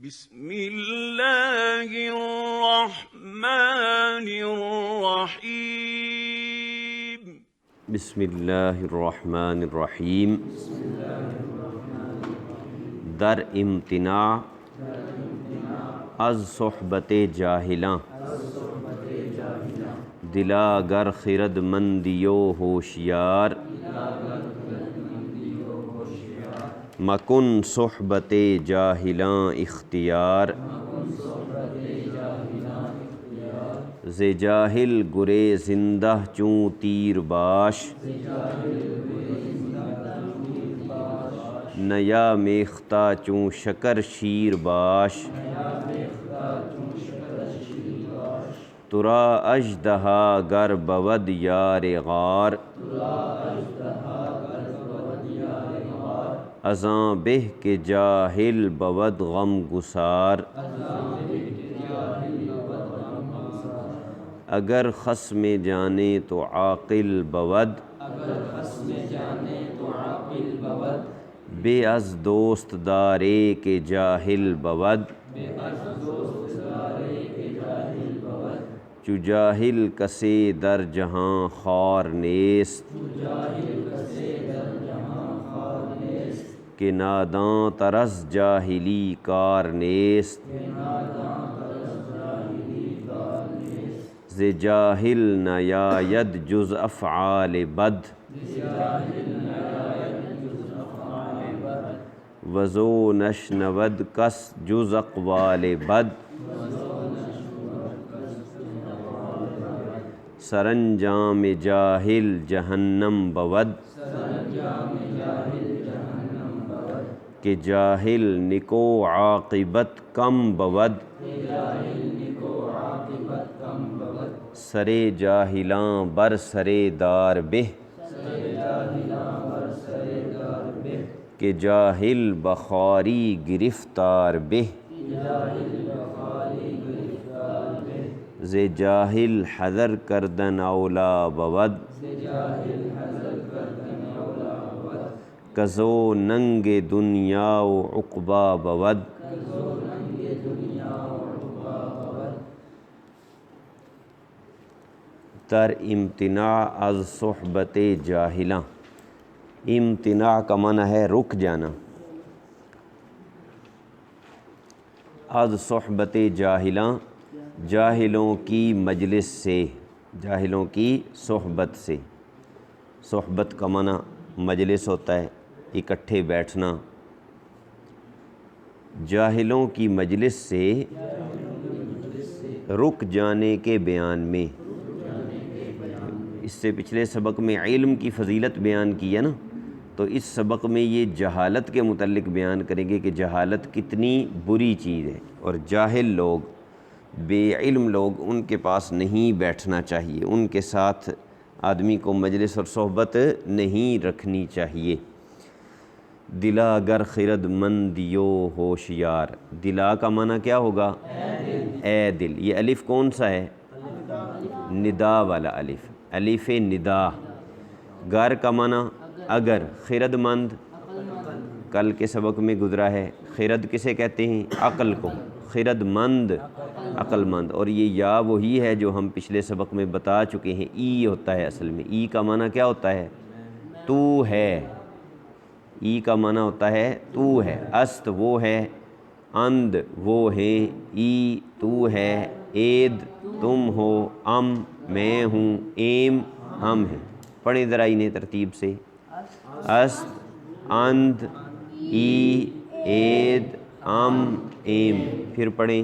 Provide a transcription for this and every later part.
بسم اللہ الرحمن الرحیم بسم اللہ الرحمن الرحیم در امتناع از صحبت جاہلاں دلا گر خرد مندیو ہوشیار مکن صحبت جاہلاں اختیار ز جاہل گرے زندہ چوں تیر باش نیا میختہ چوں شکر شیر باش ترا اژدہا گر بود یار غار ازاں بہ کہ جاہل بود غم گسار اگر خصم جانے تو عاقل بود بے از دوست دارے کہ جاہل بود چو جاہل کسے در جہاں خوار نیست کہ ناداں تر از جاہلی کار نیست ز جاہل نیاید جز افعال بد وزو نشنود کس جز اقوال بد سرانجام جاہل جہنم بود کہ جاہل نکو عاقبت کم بود سرے جاہلاں بر سرے دار بہ کہ جاہل بخواری گرفتار بہ ز جاہل حذر کردن اولا بود کزو ننگ دنیا و عقبا بود در امتناع از صحبت جاہلاں، امتناع کا معنی ہے رک جانا، از صحبت جاہلاں جاہلوں کی مجلس سے، جاہلوں کی صحبت سے۔ صحبت کا معنی مجلس ہوتا ہے، اکٹھے بیٹھنا۔ جاہلوں کی مجلس سے رک جانے کے بیان میں، اس سے پچھلے سبق میں علم کی فضیلت بیان کی ہے نا، تو اس سبق میں یہ جہالت کے متعلق بیان کریں گے کہ جہالت کتنی بری چیز ہے، اور جاہل لوگ، بے علم لوگ، ان کے پاس نہیں بیٹھنا چاہیے، ان کے ساتھ آدمی کو مجلس اور صحبت نہیں رکھنی چاہیے۔ دلا گر خرد مندیو ہوشیار، دلا کا معنی کیا ہوگا؟ اے دل۔ یہ الف کون سا ہے؟ ندا والا الف، الف ندا۔ گر کا معنی اگر، خرد مند کل کے سبق میں گزرا ہے، خرد کسے کہتے ہیں؟ عقل کو، خرد مند عقل مند، اور یہ یا وہی ہے جو ہم پچھلے سبق میں بتا چکے ہیں، ای ہوتا ہے اصل میں۔ ای کا معنی کیا ہوتا ہے؟ تو ہے، ای کا معنی ہوتا ہے تو ہے۔ است وہ ہے، اند وہ ہیں، ای تو ہے، اید تم ہو، ام میں ہوں، ایم ہم ہیں۔ پڑھیں ذرا انہیں ترتیب سے۔ است، اند، ای، اید، ام، ایم۔ پھر پڑھیں۔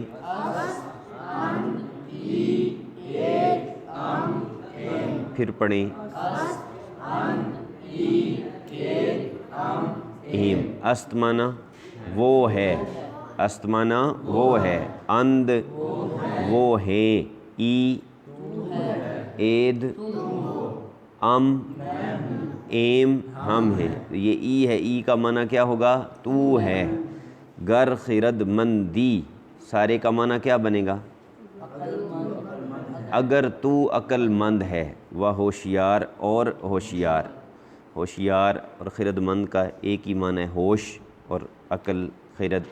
پھر پڑھیں۔ ایم۔ است معنی وہ ہے، است معنی وہ ہے، اند وہ ہیں، ای اید ام ایم ہم ہیں۔ یہ ای ہے، ای کا معنی کیا ہوگا؟ تو ہے۔ گر خرد مندی، سارے کا معنی کیا بنے گا؟ اگر تو عقل مند ہے، وہ ہوشیار اور ہوشیار، ہوشیار اور خرد مند کا ایک ہی معنی ہے ہوش اور عقل خرد۔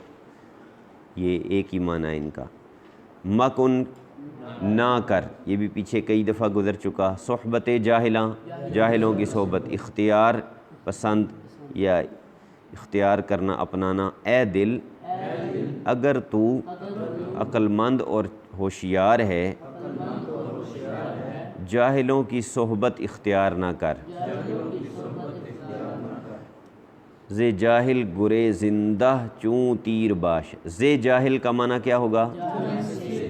یہ ایک ہی معنی ہے ان کا۔ مکن نہ کر، یہ بھی پیچھے کئی دفعہ گزر چکا۔ صحبت جاہلاں، جاہلوں کی صحبت، اختیار پسند یا اختیار کرنا، اپنانا۔ اے دل اگر تو عقل مند اور ہوشیار ہے، جاہلوں کی صحبت اختیار نہ کر۔ زے جاہل گرے زندہ چوں تیر باش۔ زے جاہل کا معنی کیا ہوگا؟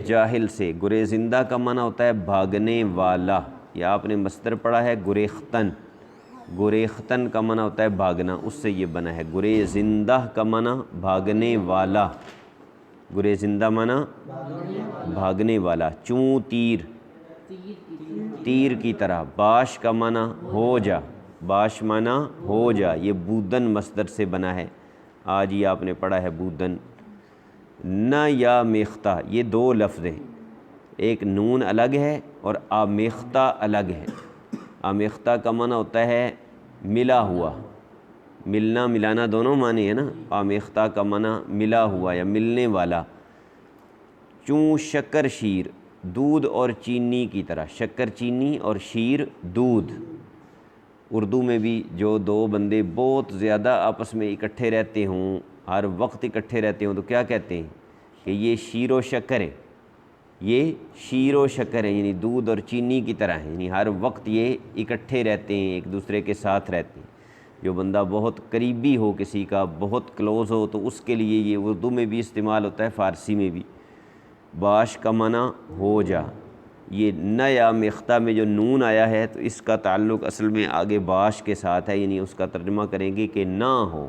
جاہل سے۔ گرے زندہ کا معنی ہوتا ہے بھاگنے والا، یا آپ نے مصدر پڑھا ہے گریختن، گریختن کا معنی ہوتا ہے بھاگنا، اس سے یہ بنا ہے۔ گرے زندہ کا معنی بھاگنے والا، گرے زندہ معنی بھاگنے والا۔ چوں تیر، تیر کی طرح۔ باش کا معنی ہو جا، باش معنی ہو جا، یہ بودن مصدر سے بنا ہے، آج ہی آپ نے پڑھا ہے بودن۔ نہ یا میختہ، یہ دو لفظ ہیں، ایک نون الگ ہے اور آمیختہ الگ ہے۔ آمیختہ کا معنی ہوتا ہے ملا ہوا، ملنا ملانا دونوں معنی ہے نا۔ آمیختہ کا معنی ملا ہوا یا ملنے والا۔ چوں شکر شیر، دودھ اور چینی کی طرح۔ شکر چینی اور شیر دودھ۔ اردو میں بھی جو دو بندے بہت زیادہ آپس میں اکٹھے رہتے ہوں، ہر وقت اکٹھے رہتے ہوں، تو کیا کہتے ہیں کہ یہ شیر و شکر ہے، یہ شیر و شکر ہے، یعنی دودھ اور چینی کی طرح ہے، یعنی ہر وقت یہ اکٹھے رہتے ہیں، ایک دوسرے کے ساتھ رہتے ہیں۔ جو بندہ بہت قریبی ہو کسی کا، بہت کلوز ہو، تو اس کے لیے یہ اردو میں بھی استعمال ہوتا ہے، فارسی میں بھی۔ باش کا معنی ہو جا، یہ نہ یا میختہ میں جو نون آیا ہے تو اس کا تعلق اصل میں آگے باش کے ساتھ ہے، یعنی اس کا ترجمہ کریں گے کہ نہ ہو،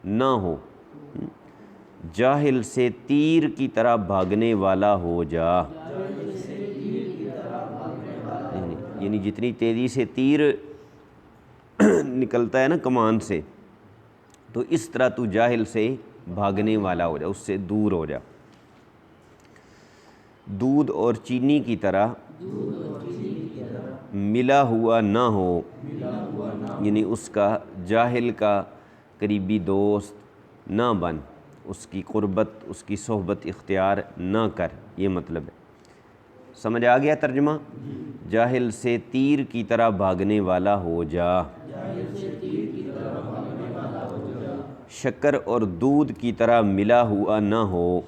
نہ ہو۔ جاہل سے تیر کی طرح بھاگنے والا ہو جا، یعنی جتنی تیزی سے تیر نکلتا ہے نا کمان سے، تو اس طرح تو جاہل سے بھاگنے والا ہو جا، اس سے دور ہو جا۔ دودھ اور چینی کی طرح ملا ہوا نہ ہو، یعنی اس کا جاہل کا قریبی دوست نہ بن، اس کی قربت، اس کی صحبت اختیار نہ کر، یہ مطلب ہے۔ سمجھ آ گیا ترجمہ؟ جاہل سے تیر کی طرح بھاگنے والا ہو جا، شکر اور دودھ کی طرح ملا ہوا نہ ہو۔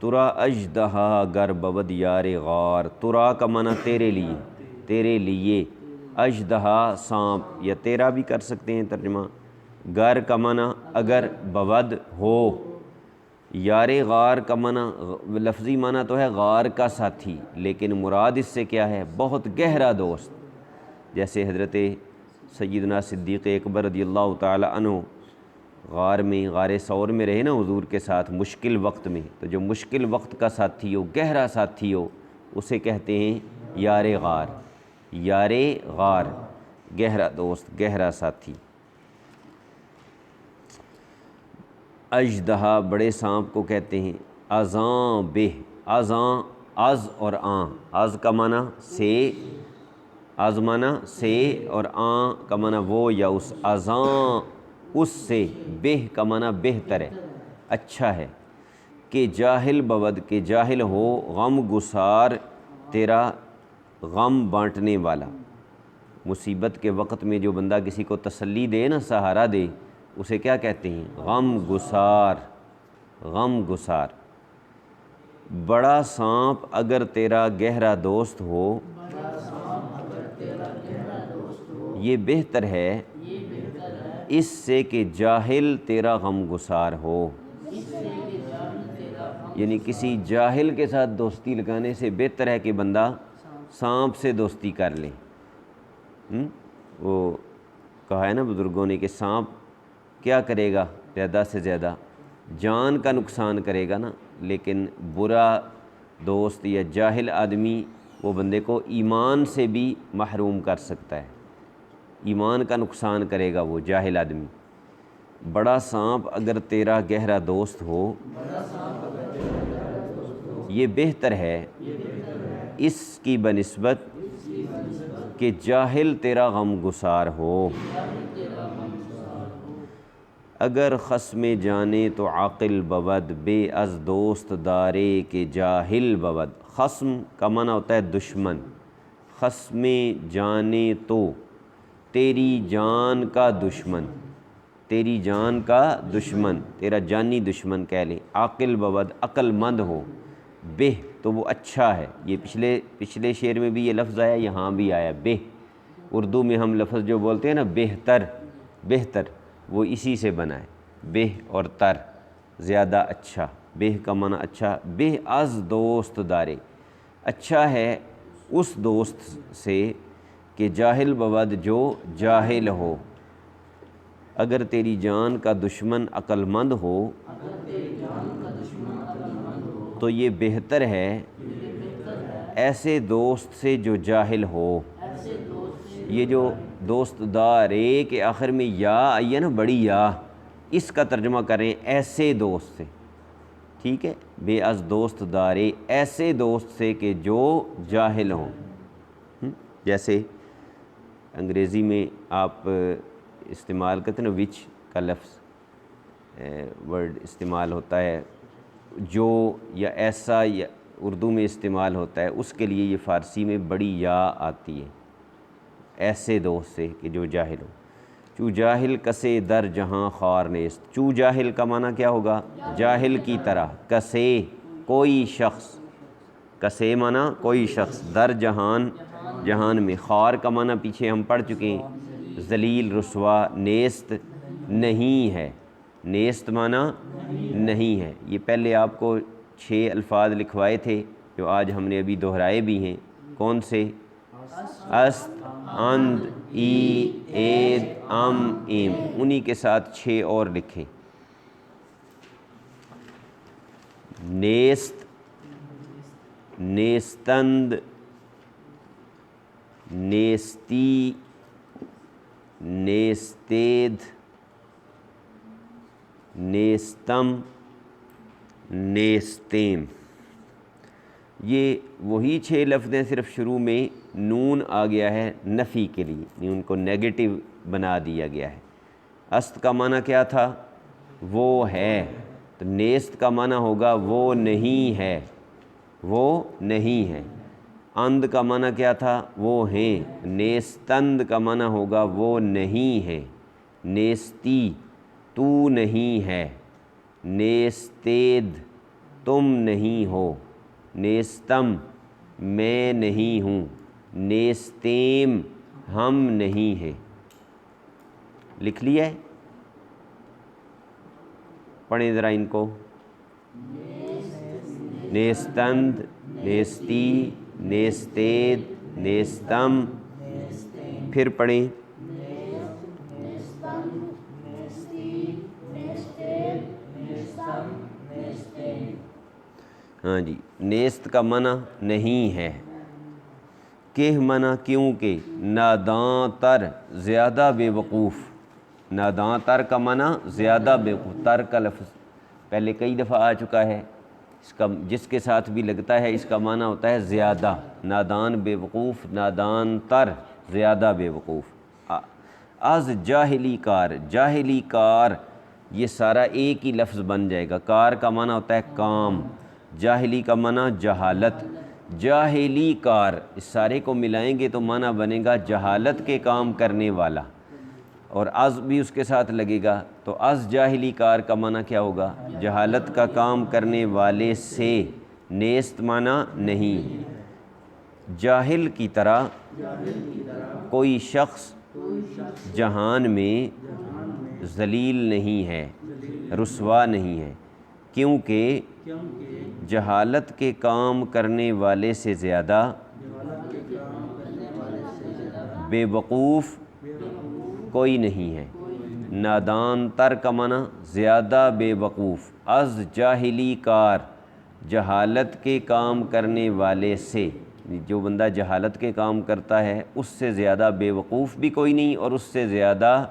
ترا اژدہا گر بود یار غار، ترا کا معنی تیرے لیے، تیرے لیے۔ اژدہا سانپ، یا تیرا بھی کر سکتے ہیں ترجمہ۔ گر کا معنی اگر، بود ہو۔ یار غار کا معنی، لفظی معنی تو ہے غار کا ساتھی، لیکن مراد اس سے کیا ہے؟ بہت گہرا دوست۔ جیسے حضرت سیدنا صدیق اکبر رضی اللہ تعالی عنہ غار میں، غار ثور میں رہے نا حضور کے ساتھ مشکل وقت میں، تو جو مشکل وقت کا ساتھی ہو، گہرا ساتھی ہو، اسے کہتے ہیں یار غار۔ یار غار، گہرا دوست، گہرا ساتھی۔ اژدہا بڑے سانپ کو کہتے ہیں۔ ازاں بہ، ازاں، از اور آں، از کا معنی سے، از معنی سے، اور آں کا معنی وہ یا اس۔ ازاں اس سے، بہ کا معنی بہتر ہے، اچھا ہے۔ کہ جاہل بود، کہ جاہل ہو، غم گسار تیرا غم بانٹنے والا۔ مصیبت کے وقت میں جو بندہ کسی کو تسلی دے نا، سہارا دے، اسے کیا کہتے ہیں؟ غم گسار، غم گسار۔ بڑا سانپ اگر تیرا گہرا دوست ہو، یہ بہتر ہے اس سے کہ جاہل تیرا غم گسار ہو۔ یعنی کسی جاہل کے ساتھ دوستی لگانے سے بہتر ہے کہ بندہ سانپ سے دوستی کر لے۔ وہ کہا ہے نا بزرگوں نے کہ سانپ کیا کرے گا زیادہ سے زیادہ؟ جان کا نقصان کرے گا نا، لیکن برا دوست یا جاہل آدمی وہ بندے کو ایمان سے بھی محروم کر سکتا ہے، ایمان کا نقصان کرے گا وہ جاہل آدمی۔ بڑا سانپ اگر تیرا گہرا دوست ہو، یہ بہتر ہے اس کی بنسبت کہ جاہل تیرا غم گسار ہو۔ اگر خصم جانے تو عاقل بود، بے از دوست دارے کہ جاہل بود۔ خصم کا معنی ہوتا ہے دشمن، خصم جانے تو تیری جان کا دشمن، تیری جان کا دشمن، تیرا جانی دشمن کہہ لیں۔ عاقل بود عقل مند ہو، بہ تو وہ اچھا ہے، یہ پچھلے شعر میں بھی یہ لفظ آیا، یہاں بھی آیا بہ۔ اردو میں ہم لفظ جو بولتے ہیں نا بہتر، بہتر وہ اسی سے بنا ہے، بہ اور تر زیادہ اچھا، بہ کا معنی اچھا، بہ از دوست دارے اچھا ہے اس دوست سے کہ جاہل بود جو جاہل ہو۔ اگر تیری جان کا دشمن عقل مند ہو تو یہ بہتر ہے ایسے دوست سے جو جاہل ہو۔ یہ جو دوست دارے کے آخر میں یا آئی ہے نا بڑی یا، اس کا ترجمہ کریں ایسے دوست سے، ٹھیک ہے، بے از دوست دارے ایسے دوست سے کہ جو جاہل ہوں۔ جیسے انگریزی میں آپ استعمال کرتے ہیں نا وچ کا لفظ ورڈ استعمال ہوتا ہے، جو یا ایسا، یا اردو میں استعمال ہوتا ہے، اس کے لیے یہ فارسی میں بڑی یا آتی ہے، ایسے دوست سے کہ جو جاہل ہو۔ چو جاہل کسے در جہاں خوار نیست، چو جاہل کا معنی کیا ہوگا؟ جاہل کی طرح، کسے کوئی شخص، کسے معنی کوئی شخص، در جہان جہان میں، خوار کا معنی پیچھے ہم پڑھ چکے ہیں، ذلیل رسوا، نیست نہیں ہے، نیست معنی نہیں ہے۔ یہ پہلے آپ کو 6 الفاظ لکھوائے تھے جو آج ہم نے ابھی دہرائے بھی ہیں، کون سے؟ است، اند، ای، اید، ام، ایم، انہی کے ساتھ 6 اور لکھیں، نیست، نیستند، نیستی، نیستید، نیستم، نیستیم۔ یہ وہی 6 لفظ ہیں، صرف شروع میں نون آ گیا ہے نفی کے لیے، ان کو نیگیٹو بنا دیا گیا ہے۔ است کا معنی کیا تھا؟ وہ ہے، تو نیست کا معنی ہوگا وہ نہیں ہے، وہ نہیں ہے۔ اند کا معنی کیا تھا؟ وہ ہیں، نیستند کا معنی ہوگا وہ نہیں ہے، نیستی تو نہیں ہے، نیستید تم نہیں ہو، نیستم میں نہیں ہوں، نیستیم ہم نہیں ہیں۔ لکھ لیا ہے؟ پڑھیں ذرا ان کو، نیستند، نیستی، نیستید، نیستم، پھر پڑھیں ہاں جی، نیست کا معنی نہیں ہے، کہ معنی کیونکہ، ناداں تر زیادہ بے وقوف، ناداں تر کا معنی زیادہ بے وقوف، تر کا لفظ پہلے کئی دفعہ آ چکا ہے، اس کا جس کے ساتھ بھی لگتا ہے اس کا معنی ہوتا ہے زیادہ، نادان بے وقوف، نادان تر زیادہ بے وقوف۔ از جاہلی کار، جاہلی کار یہ سارا ایک ہی لفظ بن جائے گا، کار کا معنی ہوتا ہے کام، جاہلی کا معنی جہالت، جاہلی کار اس سارے کو ملائیں گے تو معنی بنے گا جہالت کے کام کرنے والا، اور از بھی اس کے ساتھ لگے گا تو از جاہلی کار کا معنی کیا ہوگا؟ جہالت کا کام کرنے والے سے، نیست معنی نہیں، جاہل کی طرح کوئی شخص جہان میں ذلیل نہیں ہے، رسوا نہیں ہے، کیونکہ جہالت کے کام کرنے والے سے زیادہ بے وقوف کوئی نہیں ہے۔ نادان تر کا معنی زیادہ بے وقوف، از جاہلی کار جہالت کے کام کرنے والے سے، جو بندہ جہالت کے کام کرتا ہے اس سے زیادہ بے وقوف بھی کوئی نہیں، اور اس سے زیادہ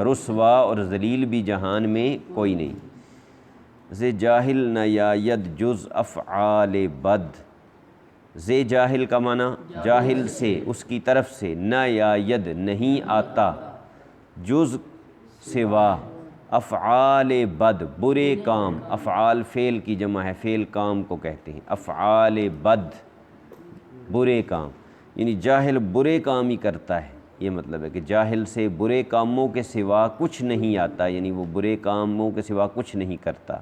رسوا اور ذلیل بھی جہان میں کوئی نہیں۔ زِ جاہل نہ یاید جز افعال بد، زِ جاہل کا معنی جاہل سے، اس کی طرف سے، نہ یاید نہیں آتا، جز سوا افعال بد برے کام، افعال فعل کی جمع ہے، فعل کام کو کہتے ہیں، افعال بد برے کام، یعنی جاہل برے کام ہی کرتا ہے، یہ مطلب ہے کہ جاہل سے برے کاموں کے سوا کچھ نہیں آتا، یعنی وہ برے کاموں کے سوا کچھ نہیں کرتا۔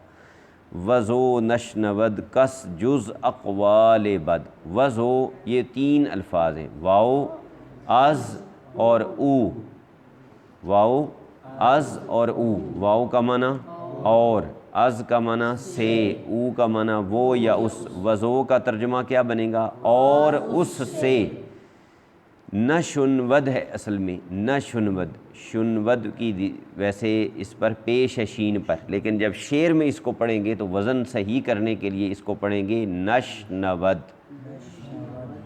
وضو نشنود کس جز اقوال بد، وضو یہ تین الفاظ ہیں، واو از اور او، واو از اور او، واو کا معنی اور، از کا معنی سے، او کا معنی وہ یا اس، وضو کا ترجمہ کیا بنے گا؟ اور اس سے۔ نشنود ہے اصل میں، نشنود، شنود کی ویسے اس پر پیش ہے شین پر، لیکن جب شعر میں اس کو پڑھیں گے تو وزن صحیح کرنے کے لیے اس کو پڑھیں گے نشنود۔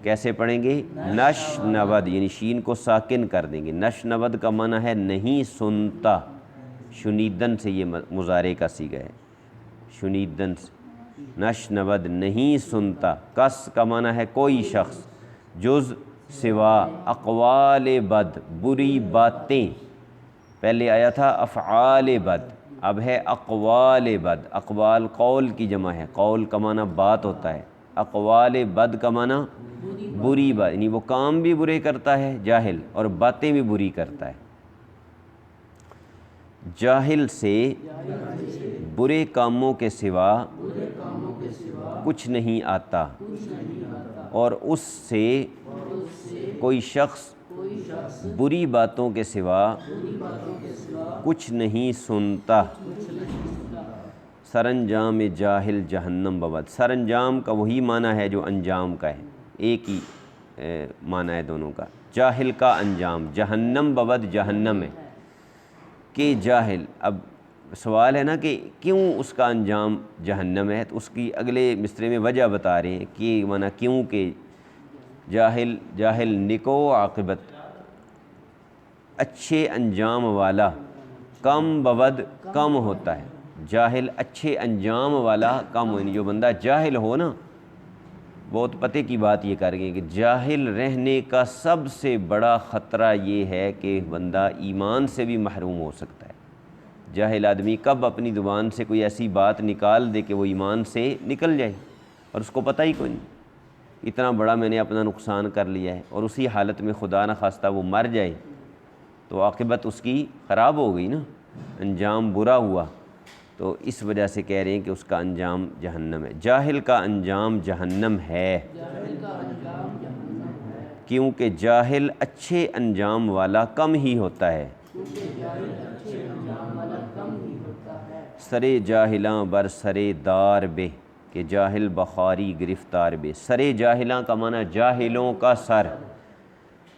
کیسے پڑھیں گے؟ نشنود، یعنی شین کو ساکن کر دیں گے۔ نشنود کا معنی ہے نہیں سنتا، شنیدن سے یہ مضارع کا صیغہ ہے، شنیدن سے، نشنود نہیں سنتا، کس کا معنی ہے کوئی شخص، جز سوا، اقوال بد بری باتیں، پہلے آیا تھا افعال بد، اب ہے اقوال بد، اقوال قول کی جمع ہے، قول کا معنی بات ہوتا ہے، اقوال بد کا معنی بری بات، یعنی وہ کام بھی برے کرتا ہے جاہل اور باتیں بھی بری کرتا ہے۔ جاہل سے برے کاموں کے سوا کچھ نہیں آتا، اور اس سے کوئی شخص بری باتوں کے سوا کچھ نہیں سنتا۔ سر انجام جاہل جہنم بود، سر انجام کا وہی معنی ہے جو انجام کا ہے، ایک ہی معنی ہے دونوں کا۔ جاہل کا انجام جہنم بود، جہنم ہے کہ جاہل، اب سوال ہے نا کہ کیوں اس کا انجام جہنم ہے، تو اس کی اگلے مصرعے میں وجہ بتا رہے ہیں کہ معنی کیوں کہ جاہل نکو عاقبت، اچھے انجام والا، کم بود کم ہوتا ہے، جاہل اچھے انجام والا کم، یعنی جو بندہ جاہل ہو نا، بہت پتہ کی بات یہ کر گئے کہ جاہل رہنے کا سب سے بڑا خطرہ یہ ہے کہ بندہ ایمان سے بھی محروم ہو سکتا ہے۔ جاہل آدمی کب اپنی زبان سے کوئی ایسی بات نکال دے کہ وہ ایمان سے نکل جائے اور اس کو پتہ ہی کوئی نہیں، اتنا بڑا میں نے اپنا نقصان کر لیا ہے، اور اسی حالت میں خدا نخواستہ وہ مر جائے تو عاقبت اس کی خراب ہو گئی نا، انجام برا ہوا، تو اس وجہ سے کہہ رہے ہیں کہ اس کا انجام جہنم ہے۔ جاہل کا انجام جہنم ہے، کیونکہ جاہل اچھے انجام والا کم ہی ہوتا ہے۔ سرے جاہلاں بر سرے دار بے، کہ جاہل بخاری گرفتار بے، سرے جاہلاں کا معنی جاہلوں کا سر،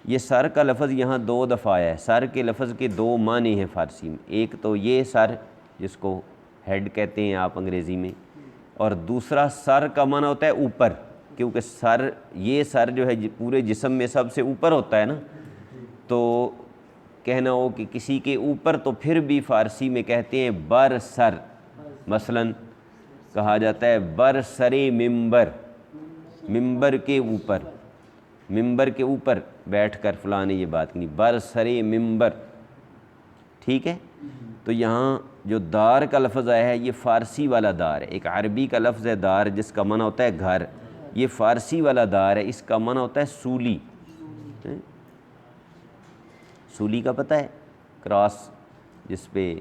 یہ سر کا لفظ یہاں دو دفعہ آیا ہے، سر کے لفظ کے دو معنی ہیں فارسی میں، ایک تو یہ سر جس کو ہیڈ کہتے ہیں آپ انگریزی میں، اور دوسرا سر کا معنی ہوتا ہے اوپر، کیونکہ سر، یہ سر جو ہے پورے جسم میں سب سے اوپر ہوتا ہے نا، تو کہنا ہو کہ کسی کے اوپر تو پھر بھی فارسی میں کہتے ہیں بر سر، مثلا کہا جاتا ہے بر سرے ممبر، ممبر کے اوپر، ممبر کے اوپر بیٹھ کر فلاں نے یہ بات کی، بر سرے ممبر، ٹھیک ہے۔ تو یہاں جو دار کا لفظ آیا ہے یہ فارسی والا دار ہے، ایک عربی کا لفظ ہے دار جس کا معنی ہوتا ہے گھر، یہ فارسی والا دار ہے، اس کا معنی ہوتا ہے سولی، سولی کا پتہ ہے، کراس جس پہ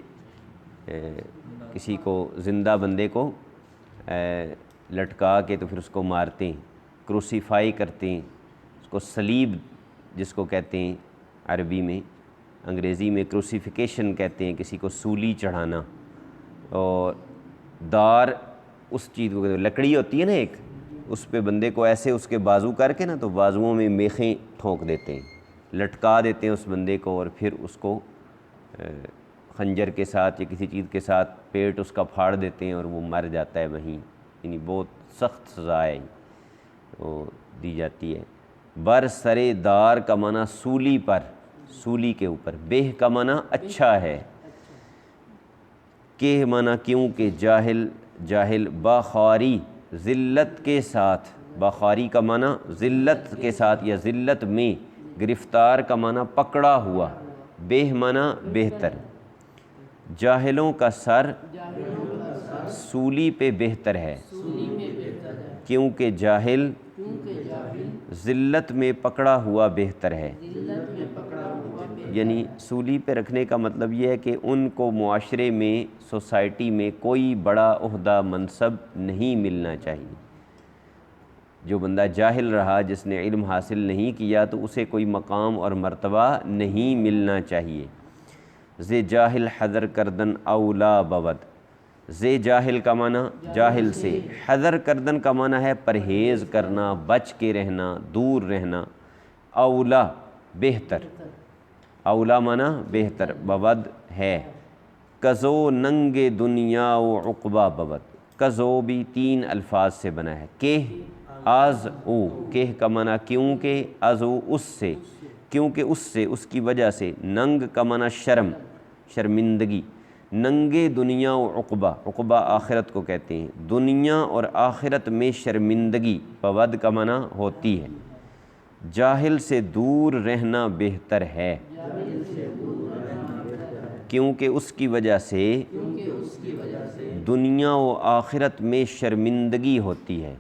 کسی کو زندہ بندے کو لٹکا کے تو پھر اس کو مارتے ہیں، کروسیفائی کرتے ہیں، اس کو صلیب جس کو کہتے ہیں عربی میں، انگریزی میں کروسیفیکیشن کہتے ہیں کسی کو سولی چڑھانا، اور دار اس چیز کو لکڑی ہوتی ہے نا ایک، اس پہ بندے کو ایسے اس کے بازو کر کے نا تو بازوؤں میں میخیں ٹھونک دیتے ہیں، لٹکا دیتے ہیں اس بندے کو، اور پھر اس کو خنجر کے ساتھ یا کسی چیز کے ساتھ پیٹ اس کا پھاڑ دیتے ہیں اور وہ مر جاتا ہے وہیں، یعنی بہت سخت سزا ہے وہ دی جاتی ہے۔ بر سرے دار کا معنی سولی پر، سولی کے اوپر، بہ کا معنی اچھا ہے، کہ معنی کیوں کہ جاہل بخاری ذلت کے ساتھ، بخاری کا معنی ذلت کے ساتھ یا ذلت میں، گرفتار کا معنی پکڑا ہوا، بہ معنی بہتر، جاہلوں کا سر سولی پہ بہتر ہے، کیونکہ جاہل ذلت میں پکڑا ہوا بہتر ہے۔ یعنی سولی پہ رکھنے کا مطلب یہ ہے کہ ان کو معاشرے میں، سوسائٹی میں کوئی بڑا عہدہ منصب نہیں ملنا چاہیے۔ جو بندہ جاہل رہا، جس نے علم حاصل نہیں کیا، تو اسے کوئی مقام اور مرتبہ نہیں ملنا چاہیے۔ زِ جاہل حذر کردن اولا بود، زِ جاہل کا معنی جاہل سے، حذر کردن کا معنی ہے پرہیز کرنا، بچ کے رہنا، دور رہنا، اولا بہتر، اولا معنی بہتر، بود ہے۔ کزو ننگ دنیا و عقبہ بود، کزو بھی 3 الفاظ سے بنا ہے، کہ از او، کہ کا معنی کیونکہ، از او اس سے، کیونکہ اس سے، اس کی وجہ سے، ننگ کا معنی شرم، شرمندگی، ننگ دنیا و عقبہ، عقبہ آخرت کو کہتے ہیں، دنیا اور آخرت میں شرمندگی بود کا معنی ہوتی ہے۔ جاہل سے دور رہنا بہتر ہے، کیونکہ اس کی وجہ سے دنیا و آخرت میں شرمندگی ہوتی ہے۔